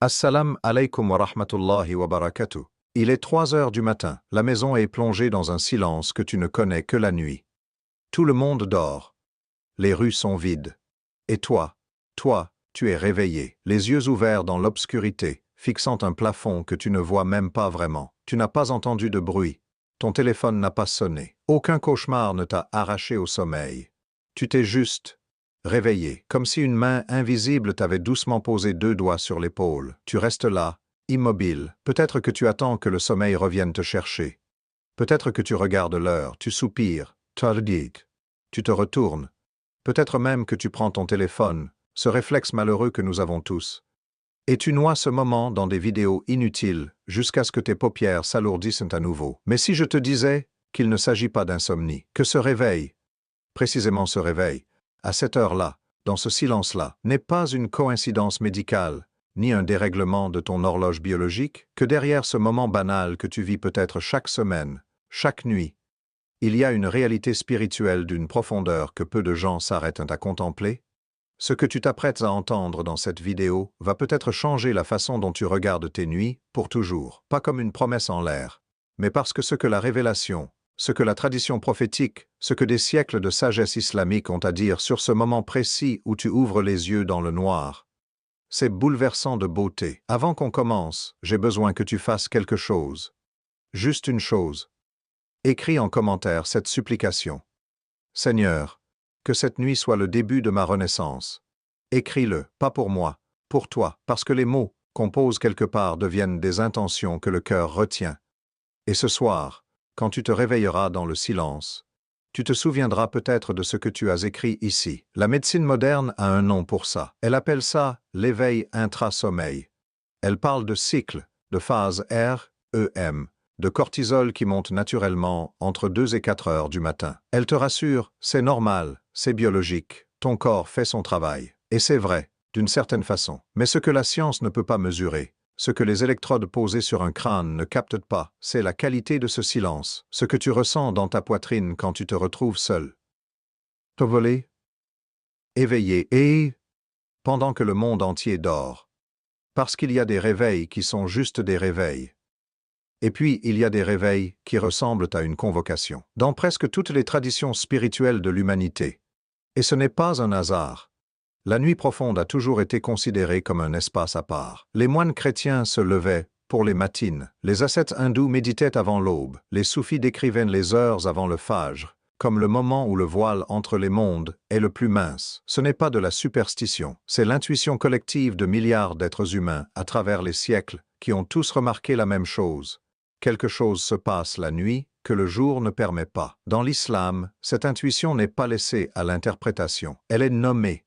Assalam alaikum wa rahmatullahi wa barakatuh. Il est 3 heures du matin. La maison est plongée dans un silence que tu ne connais que la nuit. Tout le monde dort. Les rues sont vides. Et toi, tu es réveillé, les yeux ouverts dans l'obscurité, fixant un plafond que tu ne vois même pas vraiment. Tu n'as pas entendu de bruit. Ton téléphone n'a pas sonné. Aucun cauchemar ne t'a arraché au sommeil. Tu t'es juste réveillé, comme si une main invisible t'avait doucement posé 2 doigts sur l'épaule. Tu restes là, immobile. Peut-être que tu attends que le sommeil revienne te chercher. Peut-être que tu regardes l'heure, tu soupires, tardik. Tu te retournes. Peut-être même que tu prends ton téléphone, ce réflexe malheureux que nous avons tous. Et tu noies ce moment dans des vidéos inutiles, jusqu'à ce que tes paupières s'alourdissent à nouveau. Mais si je te disais qu'il ne s'agit pas d'insomnie, que ce réveil, précisément ce réveil, à cette heure-là, dans ce silence-là, n'est pas une coïncidence médicale, ni un dérèglement de ton horloge biologique, que derrière ce moment banal que tu vis peut-être chaque semaine, chaque nuit, il y a une réalité spirituelle d'une profondeur que peu de gens s'arrêtent à contempler. Ce que tu t'apprêtes à entendre dans cette vidéo va peut-être changer la façon dont tu regardes tes nuits pour toujours, pas comme une promesse en l'air, mais parce que ce que la révélation, ce que la tradition prophétique, ce que des siècles de sagesse islamique ont à dire sur ce moment précis où tu ouvres les yeux dans le noir, c'est bouleversant de beauté. Avant qu'on commence, j'ai besoin que tu fasses quelque chose. Juste une chose. Écris en commentaire cette supplication. Seigneur, que cette nuit soit le début de ma renaissance. Écris-le, pas pour moi, pour toi, parce que les mots qu'on pose quelque part deviennent des intentions que le cœur retient. Et ce soir, quand tu te réveilleras dans le silence, tu te souviendras peut-être de ce que tu as écrit ici. La médecine moderne a un nom pour ça. Elle appelle ça l'éveil intra-sommeil. Elle parle de cycle, de phase REM, de cortisol qui monte naturellement entre 2 et 4 heures du matin. Elle te rassure, c'est normal, c'est biologique, ton corps fait son travail. Et c'est vrai, d'une certaine façon. Mais ce que la science ne peut pas mesurer, ce que les électrodes posées sur un crâne ne captent pas, c'est la qualité de ce silence, ce que tu ressens dans ta poitrine quand tu te retrouves seul. Te voler, éveillé et pendant que le monde entier dort. Parce qu'il y a des réveils qui sont juste des réveils. Et puis, il y a des réveils qui ressemblent à une convocation. Dans presque toutes les traditions spirituelles de l'humanité. Et ce n'est pas un hasard. La nuit profonde a toujours été considérée comme un espace à part. Les moines chrétiens se levaient pour les matines. Les ascètes hindous méditaient avant l'aube. Les soufis décrivaient les heures avant le fajr, comme le moment où le voile entre les mondes est le plus mince. Ce n'est pas de la superstition, c'est l'intuition collective de milliards d'êtres humains à travers les siècles qui ont tous remarqué la même chose. Quelque chose se passe la nuit que le jour ne permet pas. Dans l'islam, cette intuition n'est pas laissée à l'interprétation. Elle est nommée,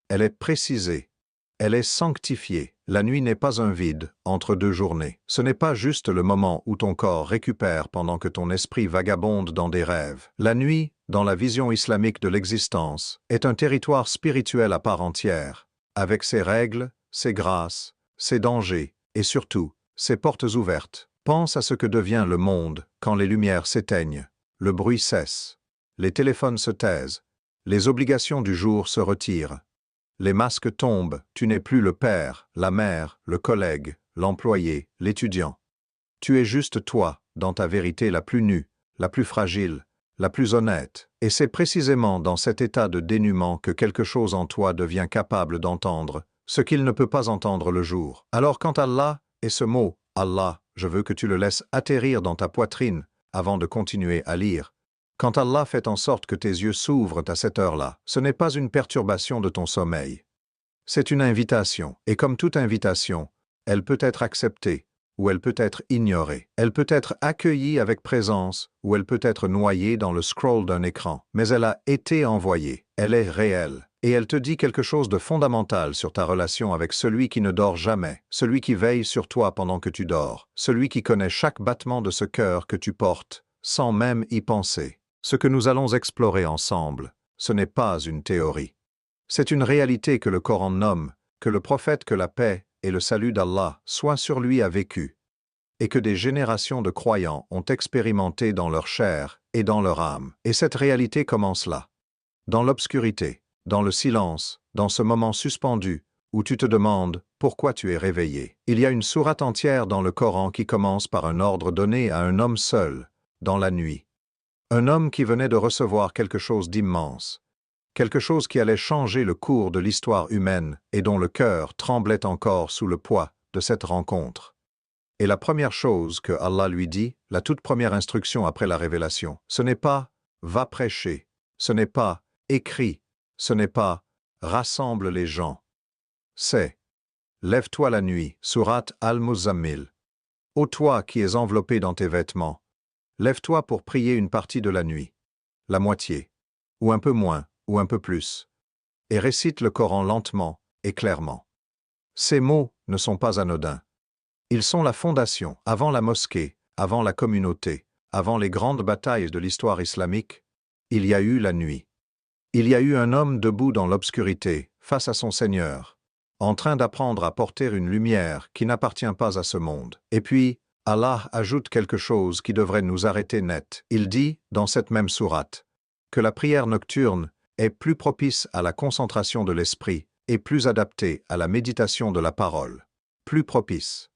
elle est précisée, elle est sanctifiée. La nuit n'est pas un vide entre 2 journées. Ce n'est pas juste le moment où ton corps récupère pendant que ton esprit vagabonde dans des rêves. La nuit, dans la vision islamique de l'existence, est un territoire spirituel à part entière, avec ses règles, ses grâces, ses dangers, et surtout, ses portes ouvertes. Pense à ce que devient le monde quand les lumières s'éteignent, le bruit cesse, les téléphones se taisent, les obligations du jour se retirent. Les masques tombent, tu n'es plus le père, la mère, le collègue, l'employé, l'étudiant. Tu es juste toi, dans ta vérité la plus nue, la plus fragile, la plus honnête. Et c'est précisément dans cet état de dénuement que quelque chose en toi devient capable d'entendre ce qu'il ne peut pas entendre le jour. Alors quand Allah, et ce mot, Allah, je veux que tu le laisses atterrir dans ta poitrine avant de continuer à lire. Quand Allah fait en sorte que tes yeux s'ouvrent à cette heure-là, ce n'est pas une perturbation de ton sommeil. C'est une invitation, et comme toute invitation, elle peut être acceptée, ou elle peut être ignorée. Elle peut être accueillie avec présence, ou elle peut être noyée dans le scroll d'un écran. Mais elle a été envoyée, elle est réelle, et elle te dit quelque chose de fondamental sur ta relation avec celui qui ne dort jamais, celui qui veille sur toi pendant que tu dors, celui qui connaît chaque battement de ce cœur que tu portes, sans même y penser. Ce que nous allons explorer ensemble, ce n'est pas une théorie. C'est une réalité que le Coran nomme, que le prophète que la paix et le salut d'Allah soient sur lui a vécu, et que des générations de croyants ont expérimenté dans leur chair et dans leur âme. Et cette réalité commence là, dans l'obscurité, dans le silence, dans ce moment suspendu, où tu te demandes pourquoi tu es réveillé. Il y a une sourate entière dans le Coran qui commence par un ordre donné à un homme seul, dans la nuit. Un homme qui venait de recevoir quelque chose d'immense, quelque chose qui allait changer le cours de l'histoire humaine et dont le cœur tremblait encore sous le poids de cette rencontre. Et la première chose que Allah lui dit, la toute première instruction après la révélation, ce n'est pas « va prêcher », ce n'est pas « écris », ce n'est pas « rassemble les gens ». C'est « lève-toi la nuit », sourate Al-Muzammil. Ô toi qui es enveloppé dans tes vêtements, lève-toi pour prier une partie de la nuit, la moitié, ou un peu moins, ou un peu plus, et récite le Coran lentement et clairement. Ces mots ne sont pas anodins. Ils sont la fondation, avant la mosquée, avant la communauté, avant les grandes batailles de l'histoire islamique, il y a eu la nuit. Il y a eu un homme debout dans l'obscurité, face à son Seigneur, en train d'apprendre à porter une lumière qui n'appartient pas à ce monde. Et puis, Allah ajoute quelque chose qui devrait nous arrêter net. Il dit, dans cette même sourate, que la prière nocturne est plus propice à la concentration de l'esprit et plus adaptée à la méditation de la parole. Plus propice.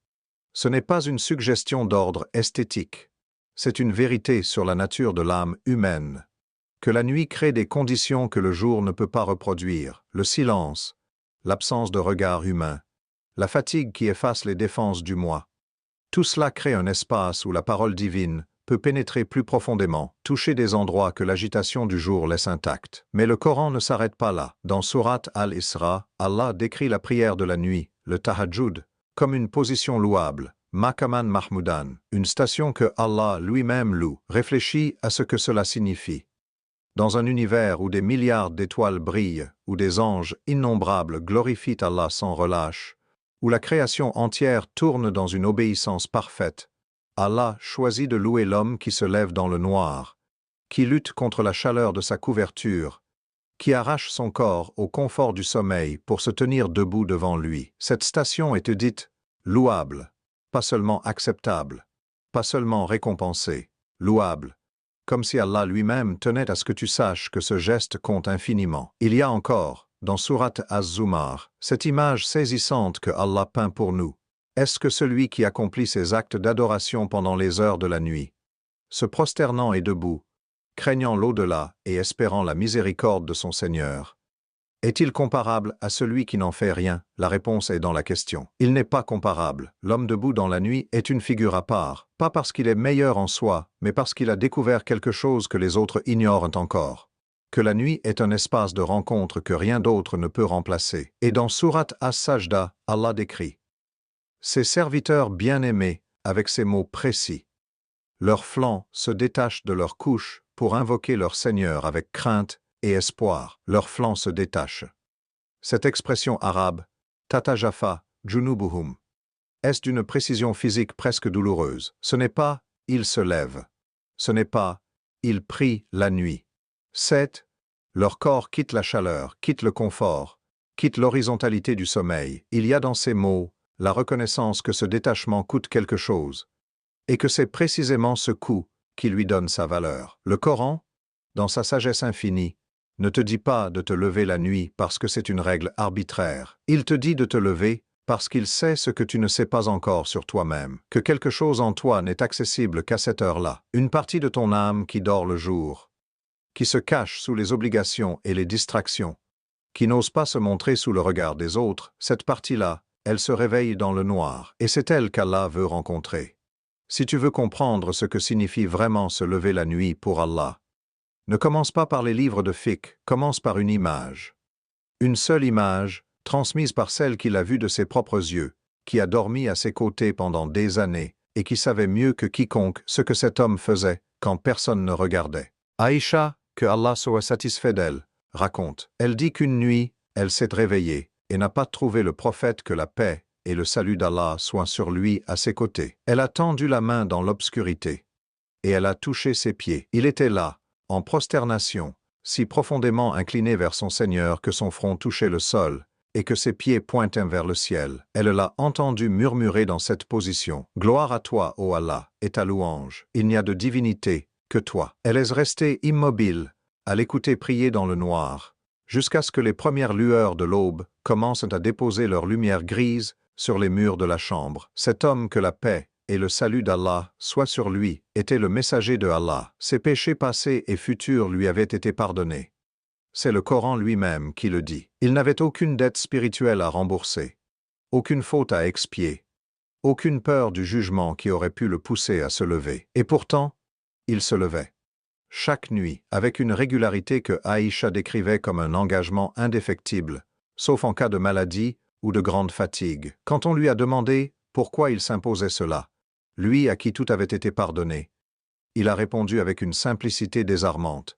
Ce n'est pas une suggestion d'ordre esthétique, c'est une vérité sur la nature de l'âme humaine. Que la nuit crée des conditions que le jour ne peut pas reproduire, le silence, l'absence de regard humain, la fatigue qui efface les défenses du moi. Tout cela crée un espace où la parole divine peut pénétrer plus profondément, toucher des endroits que l'agitation du jour laisse intacts. Mais le Coran ne s'arrête pas là. Dans Sourate Al-Isra, Allah décrit la prière de la nuit, le tahajjud, comme une position louable, Maqaman Mahmoudan, une station que Allah lui-même loue. Réfléchis à ce que cela signifie. Dans un univers où des milliards d'étoiles brillent, où des anges innombrables glorifient Allah sans relâche, où la création entière tourne dans une obéissance parfaite, Allah choisit de louer l'homme qui se lève dans le noir, qui lutte contre la chaleur de sa couverture, qui arrache son corps au confort du sommeil pour se tenir debout devant lui. Cette station est dite louable, pas seulement acceptable, pas seulement récompensée, louable, comme si Allah lui-même tenait à ce que tu saches que ce geste compte infiniment. Il y a encore, dans Sourate Az-Zumar, cette image saisissante que Allah peint pour nous. Est-ce que celui qui accomplit ses actes d'adoration pendant les heures de la nuit, se prosternant et debout, craignant l'au-delà et espérant la miséricorde de son Seigneur, est-il comparable à celui qui n'en fait rien? La réponse est dans la question. Il n'est pas comparable. L'homme debout dans la nuit est une figure à part, pas parce qu'il est meilleur en soi, mais parce qu'il a découvert quelque chose que les autres ignorent encore. Que la nuit est un espace de rencontre que rien d'autre ne peut remplacer. Et dans Sourate As-Sajda, Allah décrit ses serviteurs bien-aimés avec ces mots précis. Leurs flancs se détachent de leurs couches pour invoquer leur Seigneur avec crainte et espoir. Leurs flancs se détachent. Cette expression arabe, tatajafa, junubuhum, est d'une précision physique presque douloureuse. Ce n'est pas « ils se lèvent », ce n'est pas « ils prient la nuit ». C'est « leur corps quitte la chaleur, quitte le confort, quitte l'horizontalité du sommeil ». Il y a dans ces mots la reconnaissance que ce détachement coûte quelque chose, et que c'est précisément ce coût qui lui donne sa valeur. Le Coran, dans sa sagesse infinie, ne te dit pas de te lever la nuit parce que c'est une règle arbitraire. Il te dit de te lever parce qu'il sait ce que tu ne sais pas encore sur toi-même, que quelque chose en toi n'est accessible qu'à cette heure-là. Une partie de ton âme qui dort le jour, qui se cache sous les obligations et les distractions, qui n'ose pas se montrer sous le regard des autres, cette partie-là, elle se réveille dans le noir, et c'est elle qu'Allah veut rencontrer. Si tu veux comprendre ce que signifie vraiment se lever la nuit pour Allah, ne commence pas par les livres de fiqh, commence par une image. Une seule image, transmise par celle qui l'a vue de ses propres yeux, qui a dormi à ses côtés pendant des années, et qui savait mieux que quiconque ce que cet homme faisait quand personne ne regardait. Aïcha, que Allah soit satisfait d'elle, raconte. Elle dit qu'une nuit, elle s'est réveillée, et n'a pas trouvé le prophète que la paix et le salut d'Allah soient sur lui à ses côtés. Elle a tendu la main dans l'obscurité, et elle a touché ses pieds. Il était là, en prosternation, si profondément incliné vers son Seigneur que son front touchait le sol, et que ses pieds pointaient vers le ciel. Elle l'a entendu murmurer dans cette position. « Gloire à toi, ô Allah, et ta louange. Il n'y a de divinité que toi. » Elle est restée immobile, à l'écouter prier dans le noir, jusqu'à ce que les premières lueurs de l'aube commencent à déposer leur lumière grise sur les murs de la chambre. Cet homme, que la paix et le salut d'Allah soient sur lui, était le messager de Allah. Ses péchés passés et futurs lui avaient été pardonnés. C'est le Coran lui-même qui le dit. Il n'avait aucune dette spirituelle à rembourser, aucune faute à expier, aucune peur du jugement qui aurait pu le pousser à se lever. Et pourtant, il se levait. Chaque nuit, avec une régularité que Aïcha décrivait comme un engagement indéfectible, sauf en cas de maladie ou de grande fatigue. Quand on lui a demandé pourquoi il s'imposait cela, lui à qui tout avait été pardonné, il a répondu avec une simplicité désarmante.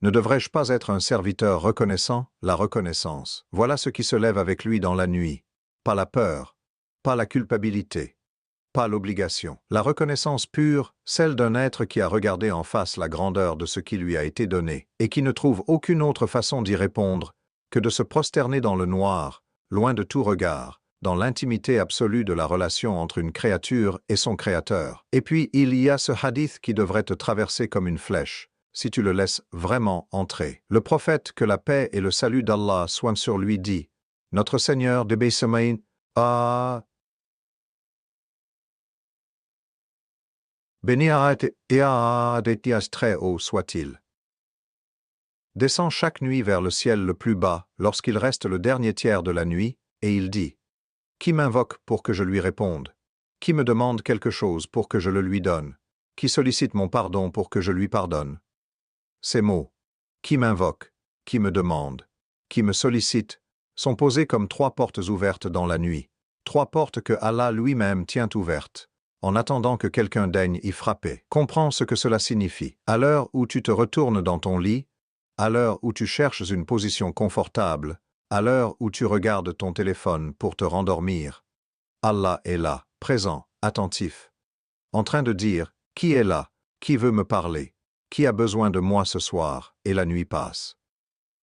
Ne devrais-je pas être un serviteur reconnaissant? La reconnaissance. Voilà ce qui se lève avec lui dans la nuit. Pas la peur, pas la culpabilité, pas l'obligation. La reconnaissance pure, celle d'un être qui a regardé en face la grandeur de ce qui lui a été donné, et qui ne trouve aucune autre façon d'y répondre que de se prosterner dans le noir, loin de tout regard, dans l'intimité absolue de la relation entre une créature et son Créateur. Et puis il y a ce hadith qui devrait te traverser comme une flèche, si tu le laisses vraiment entrer. Le prophète, que la paix et le salut d'Allah soient sur lui, dit: Notre Seigneur de Béssamaïn a béni et a détias très haut soit-il. Descend chaque nuit vers le ciel le plus bas, lorsqu'il reste le dernier tiers de la nuit, et il dit: Qui m'invoque pour que je lui réponde? Qui me demande quelque chose pour que je le lui donne? Qui sollicite mon pardon pour que je lui pardonne? Ces mots, qui m'invoque, qui me demande, qui me sollicite, sont posés comme trois portes ouvertes dans la nuit, trois portes que Allah lui-même tient ouvertes, en attendant que quelqu'un daigne y frapper. Comprends ce que cela signifie. À l'heure où tu te retournes dans ton lit, à l'heure où tu cherches une position confortable, à l'heure où tu regardes ton téléphone pour te rendormir, Allah est là, présent, attentif, en train de dire: Qui est là? Qui veut me parler? Qui a besoin de moi ce soir? Et la nuit passe.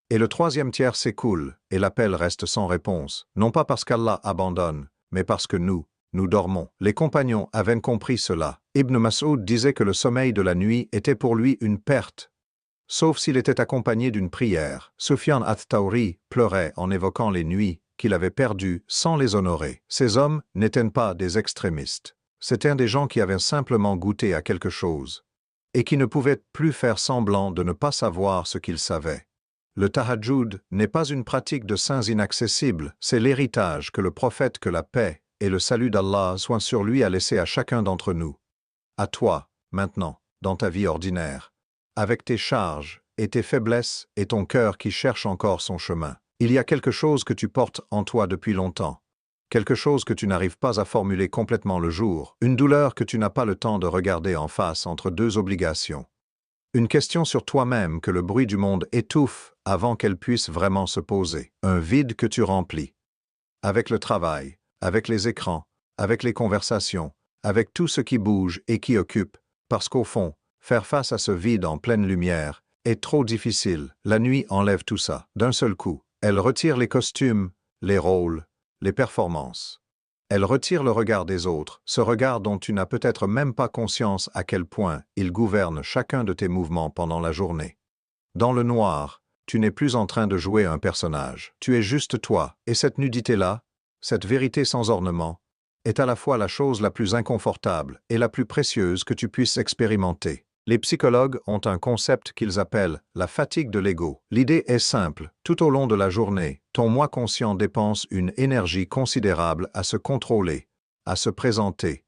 Et le troisième tiers s'écoule, et l'appel reste sans réponse, non pas parce qu'Allah abandonne, mais parce que nous dormons. Les compagnons avaient compris cela. Ibn Mas'ud disait que le sommeil de la nuit était pour lui une perte, sauf s'il était accompagné d'une prière. Sufyan ath-Thawri pleurait en évoquant les nuits qu'il avait perdues sans les honorer. Ces hommes n'étaient pas des extrémistes. C'étaient des gens qui avaient simplement goûté à quelque chose, et qui ne pouvaient plus faire semblant de ne pas savoir ce qu'ils savaient. Le tahajjud n'est pas une pratique de saints inaccessibles, c'est l'héritage que le prophète, que la paix et le salut d'Allah soient sur lui, a laissé à chacun d'entre nous. À toi, maintenant, dans ta vie ordinaire, avec tes charges et tes faiblesses et ton cœur qui cherche encore son chemin. Il y a quelque chose que tu portes en toi depuis longtemps, quelque chose que tu n'arrives pas à formuler complètement le jour, une douleur que tu n'as pas le temps de regarder en face entre deux obligations. Une question sur toi-même que le bruit du monde étouffe avant qu'elle puisse vraiment se poser. Un vide que tu remplis. Avec le travail, avec les écrans, avec les conversations, avec tout ce qui bouge et qui occupe, parce qu'au fond, faire face à ce vide en pleine lumière est trop difficile. La nuit enlève tout ça, d'un seul coup. Elle retire les costumes, les rôles, les performances. Elle retire le regard des autres, ce regard dont tu n'as peut-être même pas conscience à quel point il gouverne chacun de tes mouvements pendant la journée. Dans le noir, tu n'es plus en train de jouer un personnage. Tu es juste toi, et cette nudité-là, cette vérité sans ornement, est à la fois la chose la plus inconfortable et la plus précieuse que tu puisses expérimenter. Les psychologues ont un concept qu'ils appellent la fatigue de l'ego. L'idée est simple. Tout au long de la journée, ton moi conscient dépense une énergie considérable à se contrôler, à se présenter,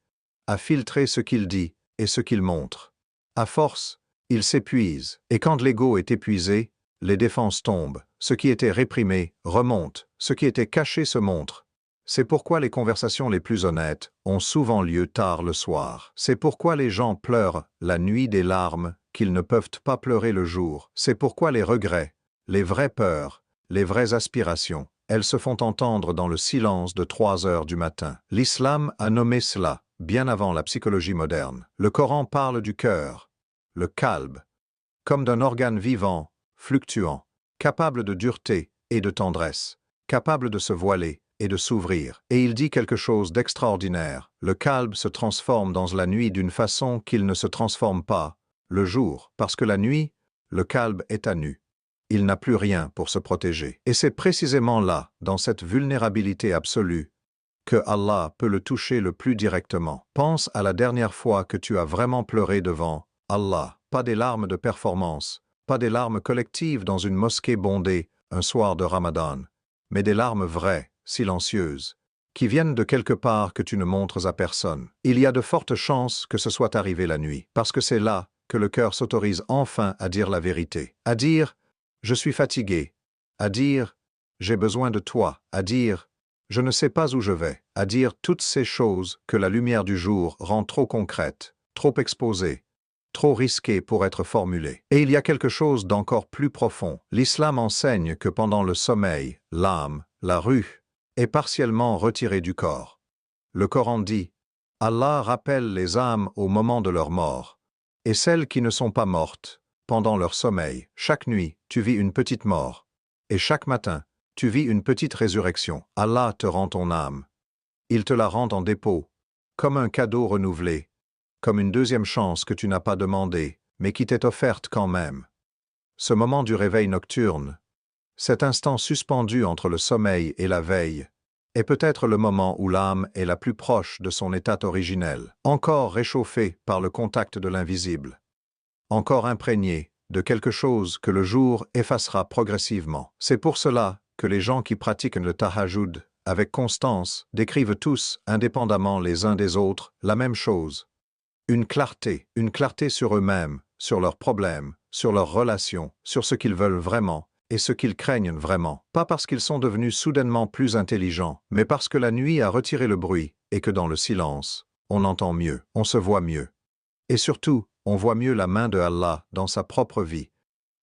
à filtrer ce qu'il dit et ce qu'il montre. À force, il s'épuise, et quand l'ego est épuisé, les défenses tombent. Ce qui était réprimé remonte, ce qui était caché se montre. C'est pourquoi les conversations les plus honnêtes ont souvent lieu tard le soir. C'est pourquoi les gens pleurent la nuit des larmes qu'ils ne peuvent pas pleurer le jour. C'est pourquoi les regrets, les vraies peurs, les vraies aspirations, elles se font entendre dans le silence de 3 heures du matin. L'islam a nommé cela, bien avant la psychologie moderne. Le Coran parle du cœur, le qalb, comme d'un organe vivant, fluctuant, capable de dureté et de tendresse, capable de se voiler et de s'ouvrir. Et il dit quelque chose d'extraordinaire. Le qalb se transforme dans la nuit d'une façon qu'il ne se transforme pas le jour, parce que la nuit, le qalb est à nu. il n'a plus rien pour se protéger. Et c'est précisément là, dans cette vulnérabilité absolue, que Allah peut le toucher le plus directement. Pense à la dernière fois que tu as vraiment pleuré devant Allah. Pas des larmes de performance, pas des larmes collectives dans une mosquée bondée un soir de Ramadan, mais des larmes vraies, silencieuses, qui viennent de quelque part que tu ne montres à personne. Il y a de fortes chances que ce soit arrivé la nuit, parce que c'est là que le cœur s'autorise enfin à dire la vérité, à dire « je suis fatigué », à dire « j'ai besoin de toi », à dire « je ne sais pas où je vais », à dire toutes ces choses que la lumière du jour rend trop concrètes, trop exposées, trop risquées pour être formulées. Et il y a quelque chose d'encore plus profond. L'islam enseigne que pendant le sommeil, l'âme, la ruh, est partiellement retirée du corps. Le Coran dit « Allah rappelle les âmes au moment de leur mort, et celles qui ne sont pas mortes, pendant leur sommeil. Chaque nuit, tu vis une petite mort, et chaque matin, tu vis une petite résurrection. Allah te rend ton âme. Il te la rend en dépôt, comme un cadeau renouvelé, comme une deuxième chance que tu n'as pas demandée, mais qui t'est offerte quand même. Ce moment du réveil nocturne, cet instant suspendu entre le sommeil et la veille, est peut-être le moment où l'âme est la plus proche de son état originel, encore réchauffée par le contact de l'invisible, encore imprégnée de quelque chose que le jour effacera progressivement. C'est pour cela que les gens qui pratiquent le tahajjud avec constance décrivent tous, indépendamment les uns des autres, la même chose. Une clarté sur eux-mêmes, sur leurs problèmes, sur leurs relations, sur ce qu'ils veulent vraiment et ce qu'ils craignent vraiment. Pas parce qu'ils sont devenus soudainement plus intelligents, mais parce que la nuit a retiré le bruit et que dans le silence, on entend mieux, on se voit mieux. Et surtout, on voit mieux la main de Allah dans sa propre vie.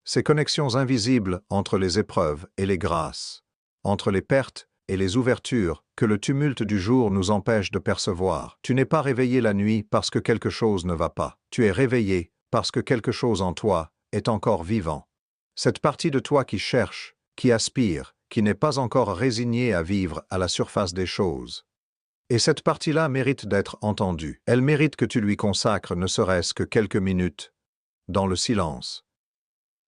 Ces connexions invisibles entre les épreuves et les grâces, entre les pertes et les ouvertures que le tumulte du jour nous empêche de percevoir. Tu n'es pas réveillé la nuit parce que quelque chose ne va pas. Tu es réveillé parce que quelque chose en toi est encore vivant. Cette partie de toi qui cherche, qui aspire, qui n'est pas encore résignée à vivre à la surface des choses. Et cette partie-là mérite d'être entendue. Elle mérite que tu lui consacres ne serait-ce que quelques minutes, dans le silence,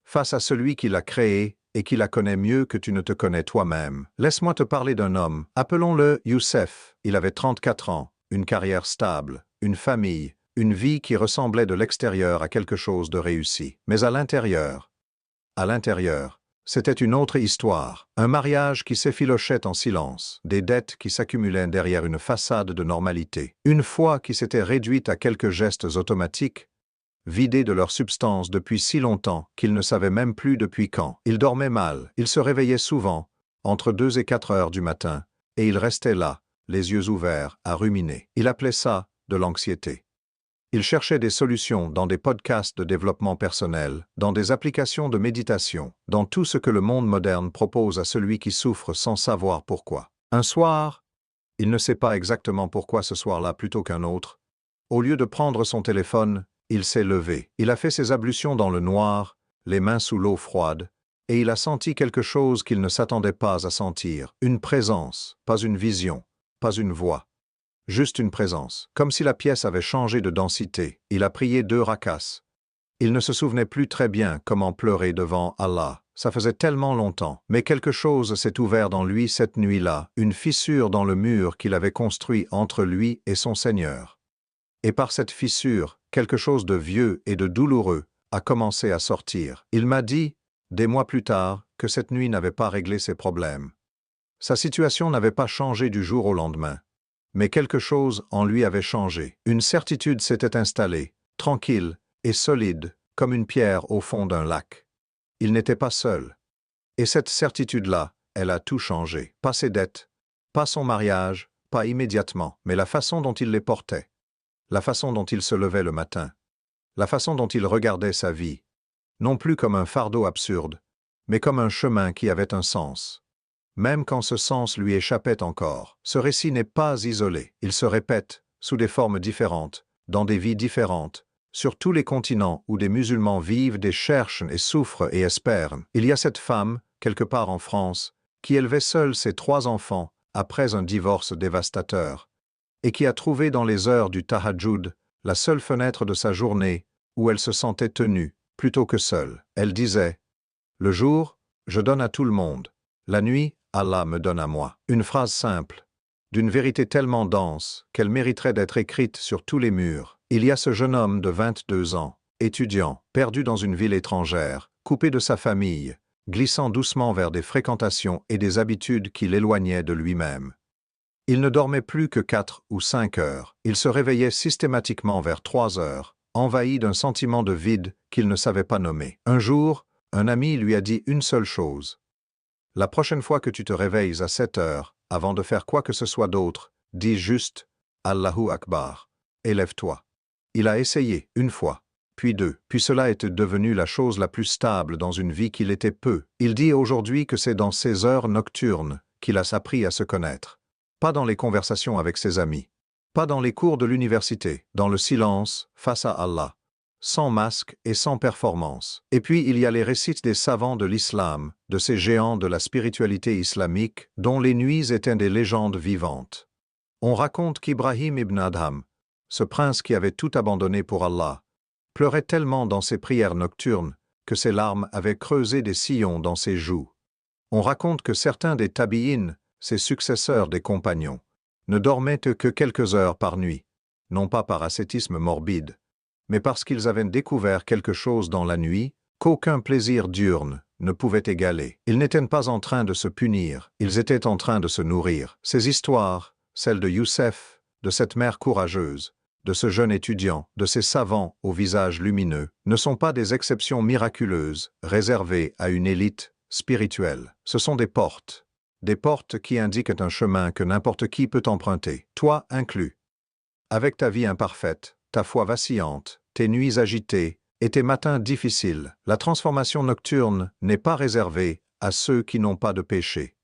face à celui qui l'a créée et qui la connaît mieux que tu ne te connais toi-même. Laisse-moi te parler d'un homme, appelons-le Youssef. Il avait 34 ans, une carrière stable, une famille, une vie qui ressemblait de l'extérieur à quelque chose de réussi. Mais à l'intérieur, c'était une autre histoire. Un mariage qui s'effilochait en silence, des dettes qui s'accumulaient derrière une façade de normalité, une foi qui s'était réduite à quelques gestes automatiques, vidés de leur substance depuis si longtemps qu'ils ne savaient même plus depuis quand. Il dormait mal, il se réveillait souvent, entre 2 et 4 heures du matin, et il restait là, les yeux ouverts, à ruminer. Il appelait ça de l'anxiété. Il cherchait des solutions dans des podcasts de développement personnel, dans des applications de méditation, dans tout ce que le monde moderne propose à celui qui souffre sans savoir pourquoi. Un soir, il ne sait pas exactement pourquoi ce soir-là plutôt qu'un autre, au lieu de prendre son téléphone, il s'est levé. Il a fait ses ablutions dans le noir, les mains sous l'eau froide, et il a senti quelque chose qu'il ne s'attendait pas à sentir. Une présence, pas une vision, pas une voix. Juste une présence, comme si la pièce avait changé de densité. Il a prié 2 rakas. Il ne se souvenait plus très bien comment pleurer devant Allah. Ça faisait tellement longtemps. Mais quelque chose s'est ouvert dans lui cette nuit-là, une fissure dans le mur qu'il avait construit entre lui et son Seigneur. Et par cette fissure, quelque chose de vieux et de douloureux a commencé à sortir. Il m'a dit, des mois plus tard, que cette nuit n'avait pas réglé ses problèmes. Sa situation n'avait pas changé du jour au lendemain. Mais quelque chose en lui avait changé. Une certitude s'était installée, tranquille et solide, comme une pierre au fond d'un lac. Il n'était pas seul. Et cette certitude-là, elle a tout changé. Pas ses dettes, pas son mariage, pas immédiatement, mais la façon dont il les portait, la façon dont il se levait le matin, la façon dont il regardait sa vie, non plus comme un fardeau absurde, mais comme un chemin qui avait un sens. Même quand ce sens lui échappait encore, ce récit n'est pas isolé. Il se répète, sous des formes différentes, dans des vies différentes, sur tous les continents où des musulmans vivent, des cherchent et souffrent et espèrent. Il y a cette femme, quelque part en France, qui élevait seule ses 3 enfants après un divorce dévastateur, et qui a trouvé dans les heures du tahajjud la seule fenêtre de sa journée où elle se sentait tenue, plutôt que seule. Elle disait, « Le jour, Je donne à tout le monde. La nuit, Allah me donne à moi. Une phrase simple, d'une vérité tellement dense qu'elle mériterait d'être écrite sur tous les murs. Il y a ce jeune homme de 22 ans, étudiant, perdu dans une ville étrangère, coupé de sa famille, glissant doucement vers des fréquentations et des habitudes qui l'éloignaient de lui-même. Il ne dormait plus que 4 ou 5 heures. Il se réveillait systématiquement vers 3 heures, envahi d'un sentiment de vide qu'il ne savait pas nommer. Un jour, un ami lui a dit une seule chose. « La prochaine fois que tu te réveilles à 7 heures, avant de faire quoi que ce soit d'autre, dis juste « Allahu Akbar » et lève-toi. » Il a essayé, une fois, puis deux, puis cela était devenu la chose la plus stable dans une vie qu'il était peu. Il dit aujourd'hui que c'est dans ses heures nocturnes qu'il a appris à se connaître. Pas dans les conversations avec ses amis, pas dans les cours de l'université, dans le silence, face à Allah, sans masque et sans performance. Et puis il y a les récits des savants de l'islam, de ces géants de la spiritualité islamique, dont les nuits étaient des légendes vivantes. On raconte qu'Ibrahim ibn Adham, ce prince qui avait tout abandonné pour Allah, pleurait tellement dans ses prières nocturnes que ses larmes avaient creusé des sillons dans ses joues. On raconte que certains des tabi'in, ses successeurs des compagnons, ne dormaient que quelques heures par nuit, non pas par ascétisme morbide, mais parce qu'ils avaient découvert quelque chose dans la nuit qu'aucun plaisir diurne ne pouvait égaler. Ils n'étaient pas en train de se punir, ils étaient en train de se nourrir. Ces histoires, celles de Youssef, de cette mère courageuse, de ce jeune étudiant, de ces savants au visage lumineux, ne sont pas des exceptions miraculeuses réservées à une élite spirituelle. Ce sont des portes qui indiquent un chemin que n'importe qui peut emprunter, toi inclus. Avec ta vie imparfaite, ta foi vacillante, tes nuits agitées et tes matins difficiles, la transformation nocturne n'est pas réservée à ceux qui n'ont pas de péché.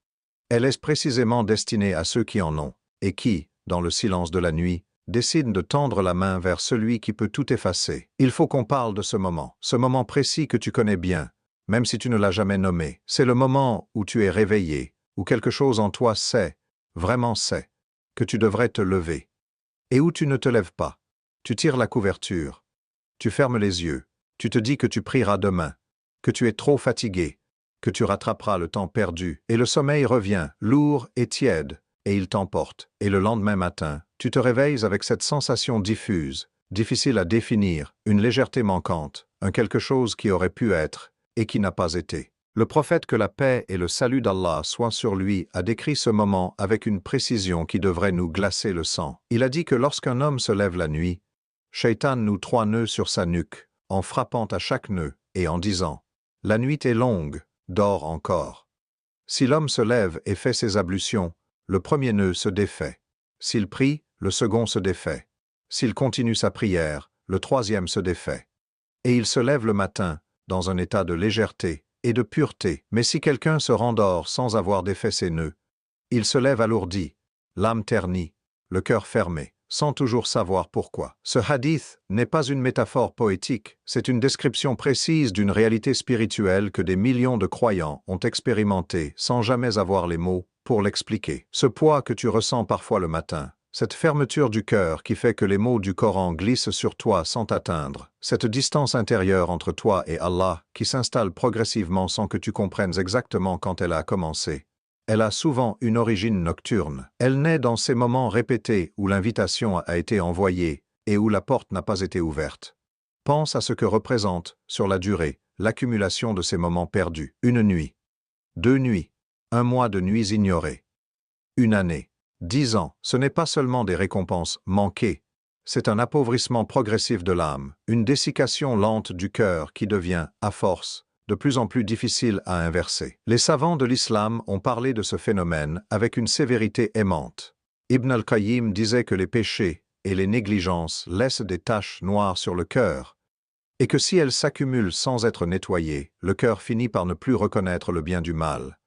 Elle est précisément destinée à ceux qui en ont, et qui, dans le silence de la nuit, décident de tendre la main vers celui qui peut tout effacer. Il faut qu'on parle de ce moment précis que tu connais bien, même si tu ne l'as jamais nommé. C'est le moment où tu es réveillé, où quelque chose en toi sait, vraiment sait, que tu devrais te lever. Et où tu ne te lèves pas. Tu tires la couverture. Tu fermes les yeux. Tu te dis que tu prieras demain, que tu es trop fatigué, que tu rattraperas le temps perdu, et le sommeil revient, lourd et tiède, et il t'emporte. Et le lendemain matin, tu te réveilles avec cette sensation diffuse, difficile à définir, une légèreté manquante, un quelque chose qui aurait pu être, et qui n'a pas été. Le prophète, que la paix et le salut d'Allah soient sur lui, a décrit ce moment avec une précision qui devrait nous glacer le sang. Il a dit que lorsqu'un homme se lève la nuit, Shaitan noue 3 nœuds sur sa nuque, en frappant à chaque nœud, et en disant « La nuit est longue, dors encore ». Si l'homme se lève et fait ses ablutions, le premier nœud se défait. S'il prie, le second se défait. S'il continue sa prière, le troisième se défait. Et il se lève le matin, dans un état de légèreté et de pureté. Mais si quelqu'un se rendort sans avoir défait ses nœuds, il se lève alourdi, l'âme ternie, le cœur fermé, sans toujours savoir pourquoi. Ce hadith n'est pas une métaphore poétique, c'est une description précise d'une réalité spirituelle que des millions de croyants ont expérimentée sans jamais avoir les mots pour l'expliquer. Ce poids que tu ressens parfois le matin, cette fermeture du cœur qui fait que les mots du Coran glissent sur toi sans t'atteindre, cette distance intérieure entre toi et Allah qui s'installe progressivement sans que tu comprennes exactement quand elle a commencé. Elle a souvent une origine nocturne. Elle naît dans ces moments répétés où l'invitation a été envoyée et où la porte n'a pas été ouverte. Pense à ce que représente, sur la durée, l'accumulation de ces moments perdus. Une nuit, 2 nuits, 1 mois de nuits ignorées, 1 année, 10 ans. Ce n'est pas seulement des récompenses manquées, c'est un appauvrissement progressif de l'âme, une dessiccation lente du cœur qui devient, à force, de plus en plus difficile à inverser. Les savants de l'islam ont parlé de ce phénomène avec une sévérité aimante. Ibn al-Qayyim disait que les péchés et les négligences laissent des taches noires sur le cœur, et que si elles s'accumulent sans être nettoyées, le cœur finit par ne plus reconnaître le bien du mal,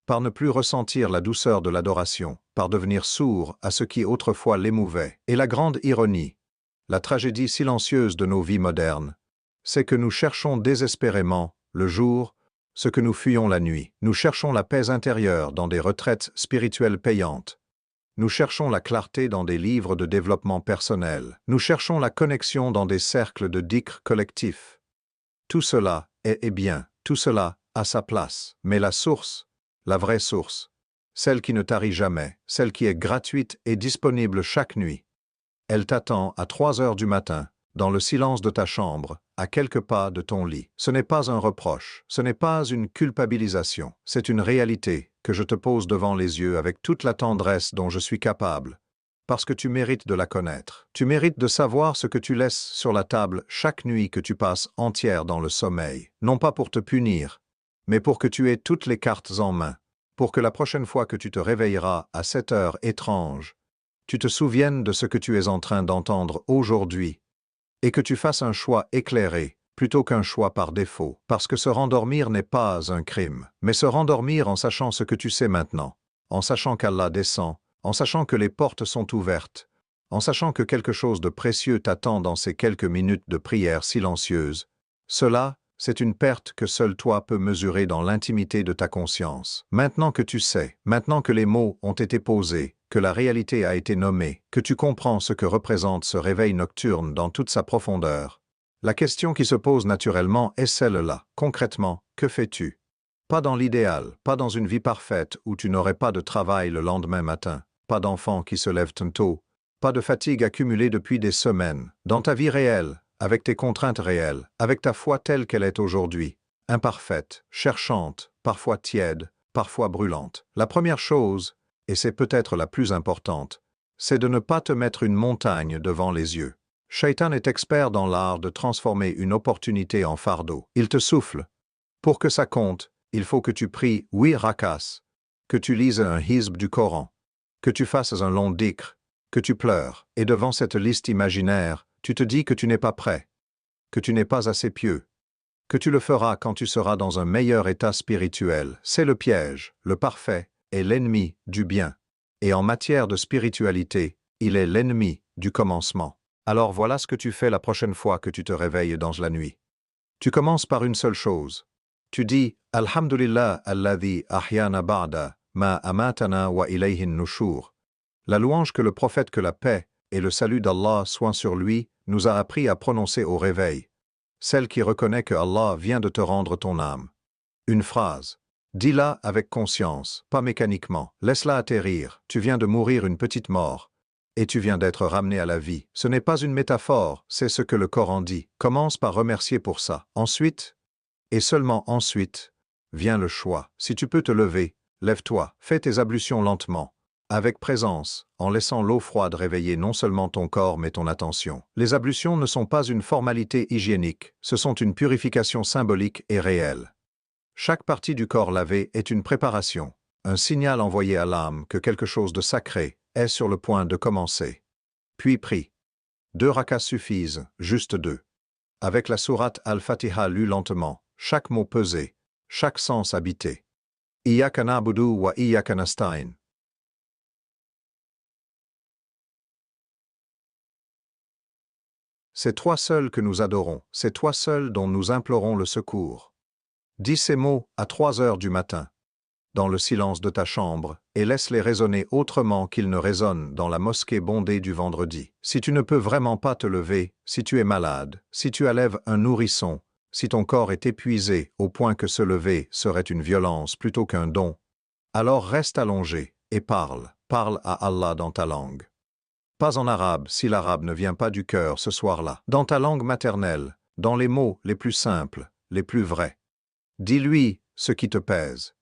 par ne plus ressentir la douceur de l'adoration, par devenir sourd à ce qui autrefois l'émouvait. Et la grande ironie, la tragédie silencieuse de nos vies modernes, c'est que nous cherchons désespérément, le jour, ce que nous fuyons la nuit. Nous cherchons la paix intérieure dans des retraites spirituelles payantes. Nous cherchons la clarté dans des livres de développement personnel. Nous cherchons la connexion dans des cercles de dhikr collectifs. Tout cela est bien, tout cela à sa place. Mais la source, la vraie source, celle qui ne tarit jamais, celle qui est gratuite et disponible chaque nuit, elle t'attend à 3 heures du matin, dans le silence de ta chambre, à quelques pas de ton lit. Ce n'est pas un reproche, ce n'est pas une culpabilisation, c'est une réalité que je te pose devant les yeux avec toute la tendresse dont je suis capable, parce que tu mérites de la connaître. Tu mérites de savoir ce que tu laisses sur la table chaque nuit que tu passes entière dans le sommeil, non pas pour te punir, mais pour que tu aies toutes les cartes en main, pour que la prochaine fois que tu te réveilleras à cette heure étrange, tu te souviennes de ce que tu es en train d'entendre aujourd'hui, et que tu fasses un choix éclairé, plutôt qu'un choix par défaut, parce que se rendormir n'est pas un crime, mais se rendormir en sachant ce que tu sais maintenant, en sachant qu'Allah descend, en sachant que les portes sont ouvertes, en sachant que quelque chose de précieux t'attend dans ces quelques minutes de prière silencieuse, cela, c'est une perte que seul toi peux mesurer dans l'intimité de ta conscience. Maintenant que tu sais, maintenant que les mots ont été posés, que la réalité a été nommée, que tu comprends ce que représente ce réveil nocturne dans toute sa profondeur, la question qui se pose naturellement est celle-là. Concrètement, que fais-tu? Pas dans l'idéal, pas dans une vie parfaite où tu n'aurais pas de travail le lendemain matin, pas d'enfants qui se lèvent tôt, pas de fatigue accumulée depuis des semaines. Dans ta vie réelle, avec tes contraintes réelles, avec ta foi telle qu'elle est aujourd'hui, imparfaite, cherchante, parfois tiède, parfois brûlante. La première chose, et c'est peut-être la plus importante, c'est de ne pas te mettre une montagne devant les yeux. Shaitan est expert dans l'art de transformer une opportunité en fardeau. Il te souffle. Pour que ça compte, il faut que tu pries 8 rakas, que tu lises un hizb du Coran, que tu fasses un long dhikr, que tu pleures, et devant cette liste imaginaire, tu te dis que tu n'es pas prêt, que tu n'es pas assez pieux, que tu le feras quand tu seras dans un meilleur état spirituel. C'est le piège, le parfait est l'ennemi du bien. Et en matière de spiritualité, il est l'ennemi du commencement. Alors voilà ce que tu fais la prochaine fois que tu te réveilles dans la nuit. Tu commences par une seule chose. Tu dis « Alhamdulillah alladhi ahyana ba'da ma amatana wa ilayhin nushur ». La louange que le prophète, que la paix et le salut d'Allah soient sur lui, nous a appris à prononcer au réveil, celle qui reconnaît que Allah vient de te rendre ton âme. Une phrase. Dis-la avec conscience, pas mécaniquement. Laisse-la atterrir. Tu viens de mourir une petite mort, et tu viens d'être ramené à la vie. Ce n'est pas une métaphore, c'est ce que le Coran dit. Commence par remercier pour ça. Ensuite, et seulement ensuite, vient le choix. Si tu peux te lever, lève-toi, fais tes ablutions lentement, avec présence, en laissant l'eau froide réveiller non seulement ton corps mais ton attention. Les ablutions ne sont pas une formalité hygiénique, ce sont une purification symbolique et réelle. Chaque partie du corps lavé est une préparation, un signal envoyé à l'âme que quelque chose de sacré est sur le point de commencer. Puis prie. 2 rakas suffisent, juste 2. Avec la sourate Al-Fatiha lue lentement, chaque mot pesé, chaque sens habité. Iyyaka na'budu wa iyyaka nasta'in. C'est toi seul que nous adorons, c'est toi seul dont nous implorons le secours. Dis ces mots à 3 heures du matin, dans le silence de ta chambre, et laisse-les résonner autrement qu'ils ne résonnent dans la mosquée bondée du vendredi. Si tu ne peux vraiment pas te lever, si tu es malade, si tu allèves un nourrisson, si ton corps est épuisé au point que se lever serait une violence plutôt qu'un don, alors reste allongé et parle à Allah dans ta langue. Pas en arabe si l'arabe ne vient pas du cœur ce soir-là, dans ta langue maternelle, dans les mots les plus simples, les plus vrais. Dis-lui ce qui te pèse.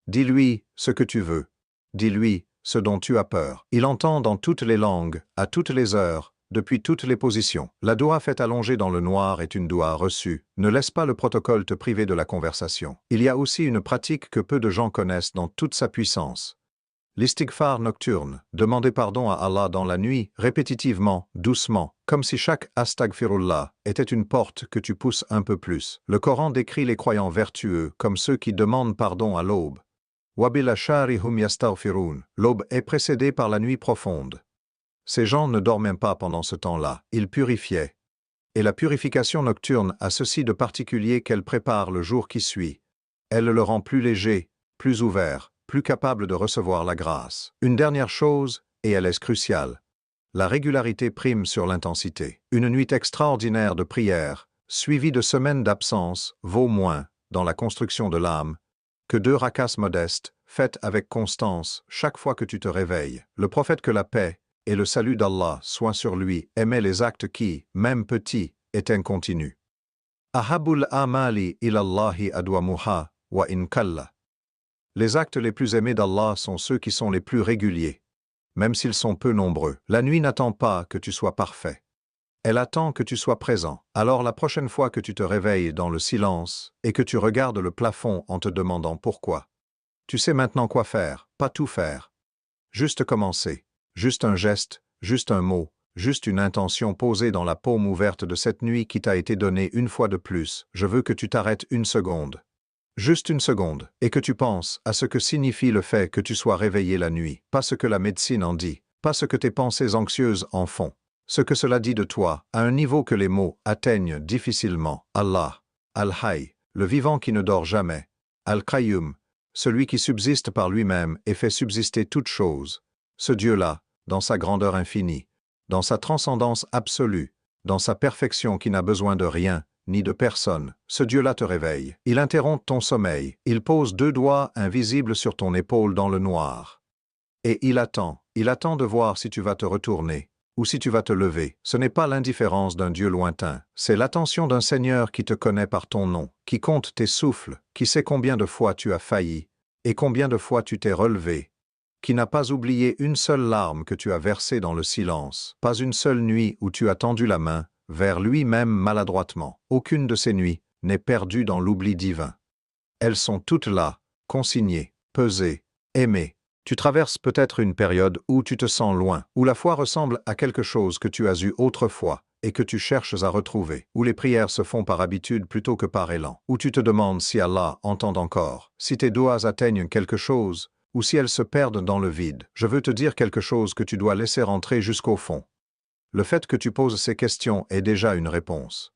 Dis-lui ce que tu veux. Dis-lui ce dont tu as peur. Il entend dans toutes les langues, à toutes les heures, depuis toutes les positions. La doua faite allongée dans le noir est une doua reçue. Ne laisse pas le protocole te priver de la conversation. Il y a aussi une pratique que peu de gens connaissent dans toute sa puissance. L'istighfar nocturne, demander pardon à Allah dans la nuit, répétitivement, doucement, comme si chaque astaghfirullah était une porte que tu pousses un peu plus. Le Coran décrit les croyants vertueux comme ceux qui demandent pardon à l'aube. Wabil ashari hum yastaghfirun. L'aube est précédée par la nuit profonde. Ces gens ne dormaient pas pendant ce temps-là, ils purifiaient. Et la purification nocturne a ceci de particulier qu'elle prépare le jour qui suit. Elle le rend plus léger, plus ouvert, plus capable de recevoir la grâce. Une dernière chose, et elle est cruciale. La régularité prime sur l'intensité. Une nuit extraordinaire de prière, suivie de semaines d'absence, vaut moins dans la construction de l'âme, que 2 rakas modestes, faites avec constance chaque fois que tu te réveilles. Le prophète, que la paix et le salut d'Allah soient sur lui, aimait les actes qui, même petits, étaient continus. Ahabul amali ilallahi adwamuha wa in kalla. Les actes les plus aimés d'Allah sont ceux qui sont les plus réguliers, même s'ils sont peu nombreux. La nuit n'attend pas que tu sois parfait. Elle attend que tu sois présent. Alors la prochaine fois que tu te réveilles dans le silence et que tu regardes le plafond en te demandant pourquoi, tu sais maintenant quoi faire, pas tout faire. Juste commencer, juste un geste, juste un mot, juste une intention posée dans la paume ouverte de cette nuit qui t'a été donnée une fois de plus. Je veux que tu t'arrêtes une seconde. Juste une seconde, et que tu penses à ce que signifie le fait que tu sois réveillé la nuit, pas ce que la médecine en dit, pas ce que tes pensées anxieuses en font. Ce que cela dit de toi, à un niveau que les mots atteignent difficilement. Allah, Al-Hayy, le vivant qui ne dort jamais, Al-Qayyum, celui qui subsiste par lui-même et fait subsister toute chose. Ce Dieu-là, dans sa grandeur infinie, dans sa transcendance absolue, dans sa perfection qui n'a besoin de rien, ni de personne, ce Dieu-là te réveille. Il interrompt ton sommeil, il pose 2 doigts invisibles sur ton épaule dans le noir. Et il attend de voir si tu vas te retourner, ou si tu vas te lever. Ce n'est pas l'indifférence d'un Dieu lointain, c'est l'attention d'un Seigneur qui te connaît par ton nom, qui compte tes souffles, qui sait combien de fois tu as failli, et combien de fois tu t'es relevé, qui n'a pas oublié une seule larme que tu as versée dans le silence, pas une seule nuit où tu as tendu la main vers lui-même maladroitement. Aucune de ces nuits n'est perdue dans l'oubli divin. Elles sont toutes là, consignées, pesées, aimées. Tu traverses peut-être une période où tu te sens loin, où la foi ressemble à quelque chose que tu as eu autrefois et que tu cherches à retrouver, où les prières se font par habitude plutôt que par élan, où tu te demandes si Allah entend encore, si tes doigts atteignent quelque chose, ou si elles se perdent dans le vide. Je veux te dire quelque chose que tu dois laisser rentrer jusqu'au fond. Le fait que tu poses ces questions est déjà une réponse.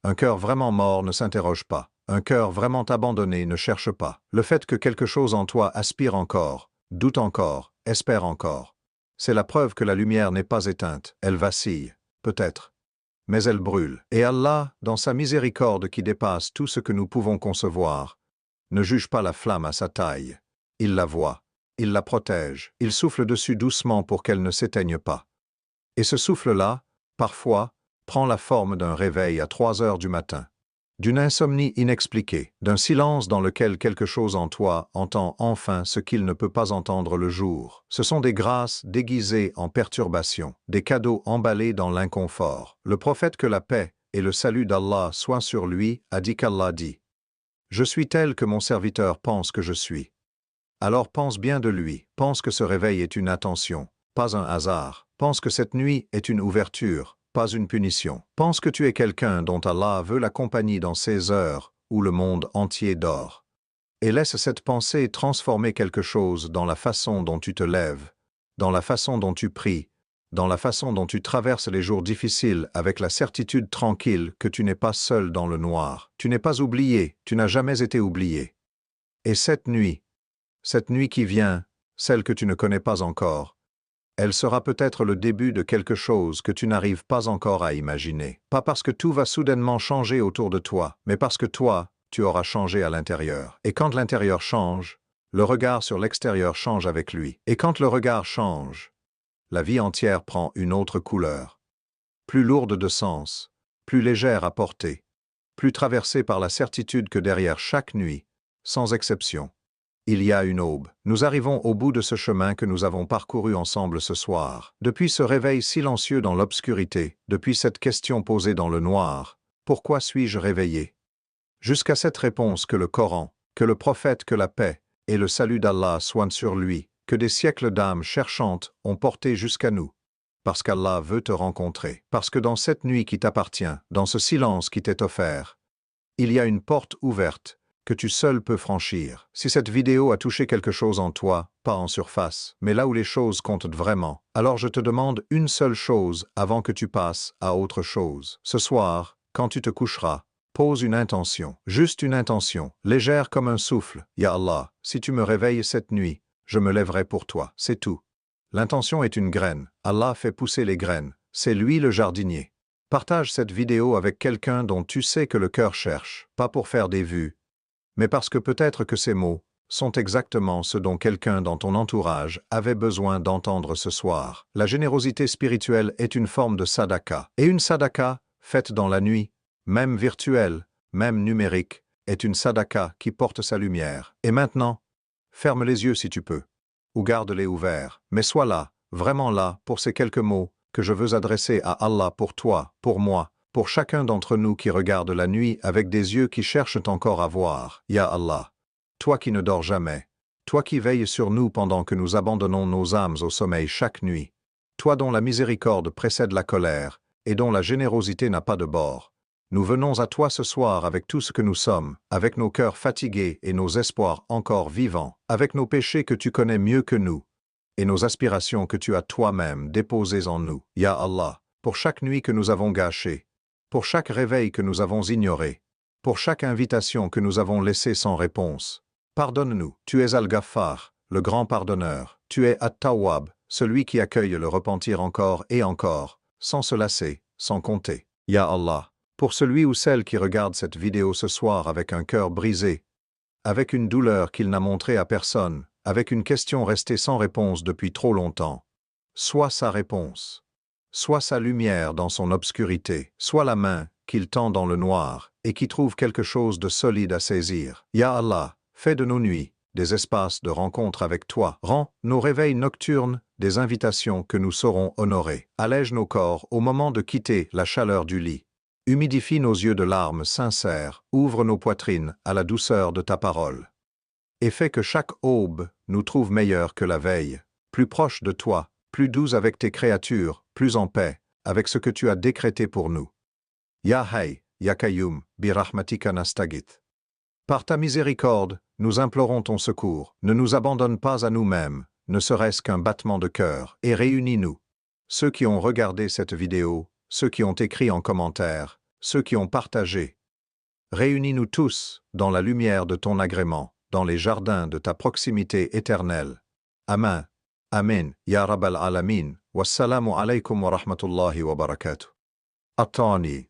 Un cœur vraiment mort ne s'interroge pas. Un cœur vraiment abandonné ne cherche pas. Le fait que quelque chose en toi aspire encore, doute encore, espère encore, c'est la preuve que la lumière n'est pas éteinte. Elle vacille, peut-être, mais elle brûle. Et Allah, dans sa miséricorde qui dépasse tout ce que nous pouvons concevoir, ne juge pas la flamme à sa taille. Il la voit, il la protège, il souffle dessus doucement pour qu'elle ne s'éteigne pas. Et ce souffle-là, parfois, prend la forme d'un réveil à 3 heures du matin, d'une insomnie inexpliquée, d'un silence dans lequel quelque chose en toi entend enfin ce qu'il ne peut pas entendre le jour. Ce sont des grâces déguisées en perturbations, des cadeaux emballés dans l'inconfort. Le prophète, que la paix et le salut d'Allah soient sur lui, a dit qu'Allah dit « Je suis tel que mon serviteur pense que je suis. Alors pense bien de lui, pense que ce réveil est une attention, pas un hasard. Pense que cette nuit est une ouverture, pas une punition. Pense que tu es quelqu'un dont Allah veut la compagnie dans ces heures où le monde entier dort. Et laisse cette pensée transformer quelque chose dans la façon dont tu te lèves, dans la façon dont tu pries, dans la façon dont tu traverses les jours difficiles avec la certitude tranquille que tu n'es pas seul dans le noir. Tu n'es pas oublié, tu n'as jamais été oublié. Et cette nuit qui vient, celle que tu ne connais pas encore, elle sera peut-être le début de quelque chose que tu n'arrives pas encore à imaginer. Pas parce que tout va soudainement changer autour de toi, mais parce que toi, tu auras changé à l'intérieur. Et quand l'intérieur change, le regard sur l'extérieur change avec lui. Et quand le regard change, la vie entière prend une autre couleur. Plus lourde de sens, plus légère à porter, plus traversée par la certitude que derrière chaque nuit, sans exception, il y a une aube. Nous arrivons au bout de ce chemin que nous avons parcouru ensemble ce soir. Depuis ce réveil silencieux dans l'obscurité, depuis cette question posée dans le noir, pourquoi suis-je réveillé? Jusqu'à cette réponse que le Coran, que le prophète, que la paix et le salut d'Allah soient sur lui, que des siècles d'âmes cherchantes ont porté jusqu'à nous. Parce qu'Allah veut te rencontrer. Parce que dans cette nuit qui t'appartient, dans ce silence qui t'est offert, il y a une porte ouverte que tu seul peux franchir. Si cette vidéo a touché quelque chose en toi, pas en surface, mais là où les choses comptent vraiment, alors je te demande une seule chose avant que tu passes à autre chose. Ce soir, quand tu te coucheras, pose une intention, juste une intention, légère comme un souffle. Ya Allah, si tu me réveilles cette nuit, je me lèverai pour toi, c'est tout. L'intention est une graine. Allah fait pousser les graines. C'est lui le jardinier. Partage cette vidéo avec quelqu'un dont tu sais que le cœur cherche, pas pour faire des vues, mais parce que peut-être que ces mots sont exactement ce dont quelqu'un dans ton entourage avait besoin d'entendre ce soir. La générosité spirituelle est une forme de sadaka, et une sadaka, faite dans la nuit, même virtuelle, même numérique, est une sadaka qui porte sa lumière. Et maintenant, ferme les yeux si tu peux, ou garde-les ouverts, mais sois là, vraiment là, pour ces quelques mots que je veux adresser à Allah pour toi, pour moi, pour chacun d'entre nous qui regarde la nuit avec des yeux qui cherchent encore à voir. Ya Allah, toi qui ne dors jamais, toi qui veilles sur nous pendant que nous abandonnons nos âmes au sommeil chaque nuit, toi dont la miséricorde précède la colère et dont la générosité n'a pas de bord, nous venons à toi ce soir avec tout ce que nous sommes, avec nos cœurs fatigués et nos espoirs encore vivants, avec nos péchés que tu connais mieux que nous, et nos aspirations que tu as toi-même déposées en nous. Ya Allah, pour chaque nuit que nous avons gâchée, pour chaque réveil que nous avons ignoré, pour chaque invitation que nous avons laissée sans réponse, pardonne-nous. Tu es Al-Ghaffar, le grand pardonneur. Tu es At-Tawwab, celui qui accueille le repentir encore et encore, sans se lasser, sans compter. Ya Allah, pour celui ou celle qui regarde cette vidéo ce soir avec un cœur brisé, avec une douleur qu'il n'a montrée à personne, avec une question restée sans réponse depuis trop longtemps, sois sa réponse, sois sa lumière dans son obscurité, sois la main qu'il tend dans le noir et qui trouve quelque chose de solide à saisir. Ya Allah, fais de nos nuits des espaces de rencontre avec toi, rends nos réveils nocturnes des invitations que nous saurons honorer, allège nos corps au moment de quitter la chaleur du lit, humidifie nos yeux de larmes sincères, ouvre nos poitrines à la douceur de ta parole, et fais que chaque aube nous trouve meilleure que la veille, plus proche de toi, plus doux avec tes créatures, plus en paix avec ce que tu as décrété pour nous. Ya Hayy, Ya Qayyum, bi rahmatika nastagith. Par ta miséricorde, nous implorons ton secours. Ne nous abandonne pas à nous-mêmes, ne serait-ce qu'un battement de cœur, et réunis-nous. Ceux qui ont regardé cette vidéo, ceux qui ont écrit en commentaire, ceux qui ont partagé. Réunis-nous tous dans la lumière de ton agrément, dans les jardins de ta proximité éternelle. Amen. Amen. Ya Rabbal Alamin. Wassalamu alaykum wa rahmatullahi wa barakatuh. Attani.